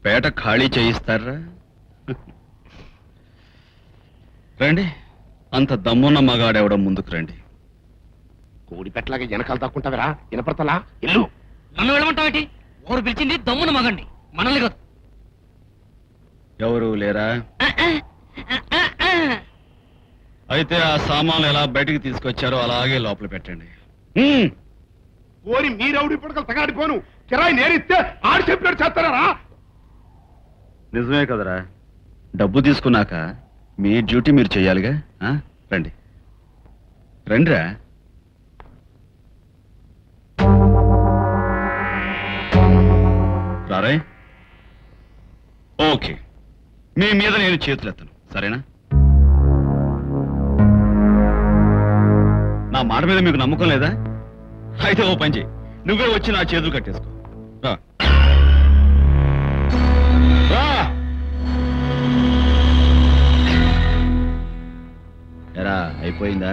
పేట ఖాళీ చేయిస్తారా? రండి, అంత దమ్మున్న మగాడెవడం ముందుకు రండి. కోడి పెట్టలాగా వెనకాల తక్కుంటావిరా వినపడతలా ఇల్లు. నన్ను వెళ్ళమంటావేంటి? ఊరు పిలిచింది దమ్మున మగండి, మనల్ని కాదు. ఎవరు లేరా? అయితే ఆ సామాన్లు ఎలా బయటికి తీసుకొచ్చారో అలాగే లోపల పెట్టండి. ఓరి మీరెవడి పుడకలు తగాడిపోను, కిరాయి నేరిస్తే ఆడు చెప్పినట్టు చేస్తారా? నిజమే కదరా, డబ్బు తీసుకున్నాక మీ డ్యూటీ మీరు చెయ్యాలిగా. రండి రండిరా. రారే. ఓకే, మీ మీద నేను చేతులెత్తను, సరేనా? నా మాట మీద మీకు నమ్మకం లేదా? అయితే ఓ పని చేయి, నువ్వే వచ్చి నా చేతులు కట్టేసుకో. రా. రా. ఎరా, అయిపోయిందా?